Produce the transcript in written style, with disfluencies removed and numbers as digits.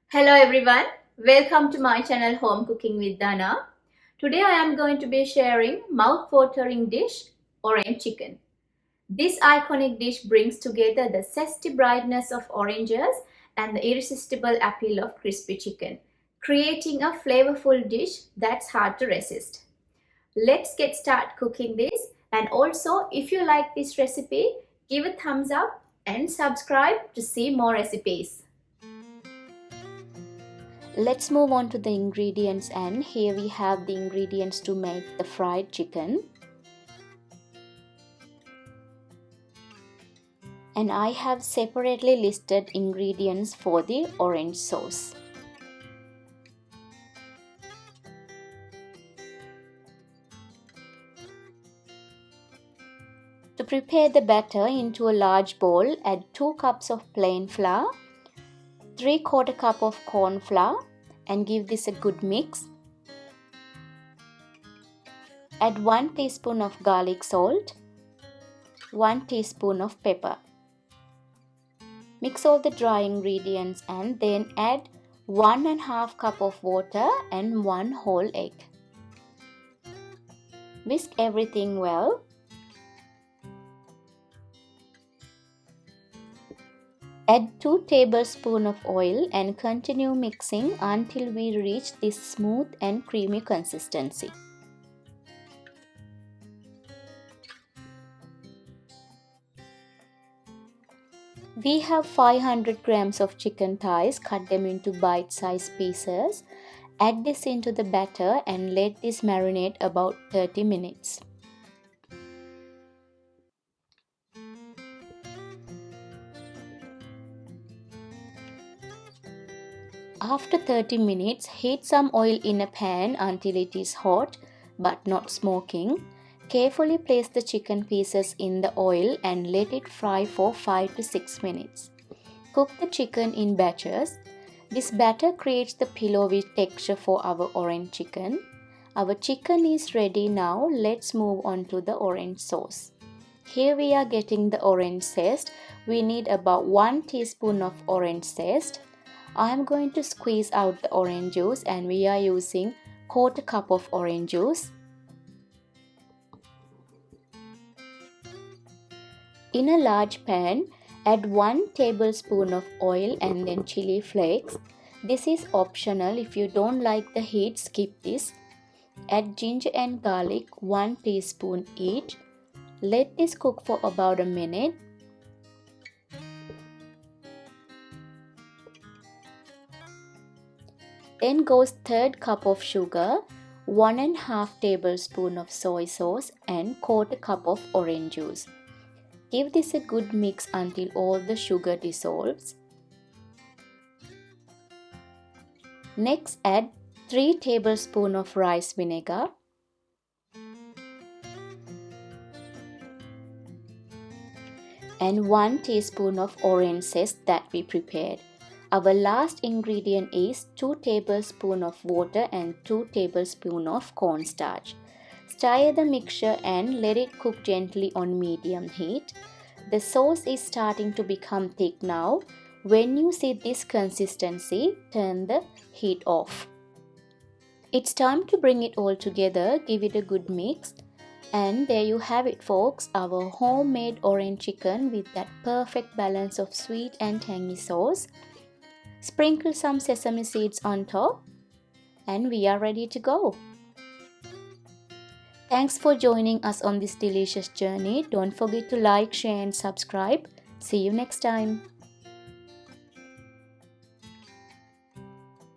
Hello everyone, welcome to my channel Home Cooking with Dana. Today I am going to be sharing mouth-watering dish orange chicken. This iconic dish brings together the zesty brightness of oranges and the irresistible appeal of crispy chicken, creating a flavorful dish that's hard to resist. Let's get started cooking this, and also if you like this recipe, give a thumbs up and subscribe to see more recipes. Let's move on to the ingredients, and here we have the ingredients to make the fried chicken. And I have separately listed ingredients for the orange sauce. To prepare the batter, into a large bowl, add 2 cups of plain flour, 3/4 cup of corn flour, and give this a good mix. Add 1 teaspoon of garlic salt, 1 teaspoon of pepper. Mix all the dry ingredients and then add 1½ cup of water and 1 whole egg. Whisk everything well. Add 2 tablespoons of oil and continue mixing until we reach this smooth and creamy consistency. We have 500 grams of chicken thighs. Cut them into bite-sized pieces. Add this into the batter and let this marinate about 30 minutes. After 30 minutes, heat some oil in a pan until it is hot but not smoking. Carefully place the chicken pieces in the oil and let it fry for 5 to 6 minutes. Cook the chicken in batches. This batter creates the pillowy texture for our orange chicken. Our chicken is ready now. Let's move on to the orange sauce. Here we are getting the orange zest. We need about 1 teaspoon of orange zest. I am going to squeeze out the orange juice, and we are using 1/4 cup of orange juice. In a large pan, add 1 tablespoon of oil and then chili flakes. This is optional. If you don't like the heat, skip this. Add ginger and garlic, 1 teaspoon each. Let this cook for about a minute. Then goes 1/3 cup of sugar, 1½ tablespoon of soy sauce and 1/4 cup of orange juice. Give this a good mix until all the sugar dissolves. Next, add 3 tablespoons of rice vinegar, and 1 teaspoon of orange zest that we prepared. Our last ingredient is 2 tablespoons of water and 2 tablespoons of cornstarch. Stir the mixture and let it cook gently on medium heat. The sauce is starting to become thick now. When you see this consistency, turn the heat off. It's time to bring it all together. Give it a good mix. And there you have it, folks, our homemade orange chicken with that perfect balance of sweet and tangy sauce. Sprinkle some sesame seeds on top, and we are ready to go. Thanks for joining us on this delicious journey. Don't forget to like, share and subscribe. See you next time.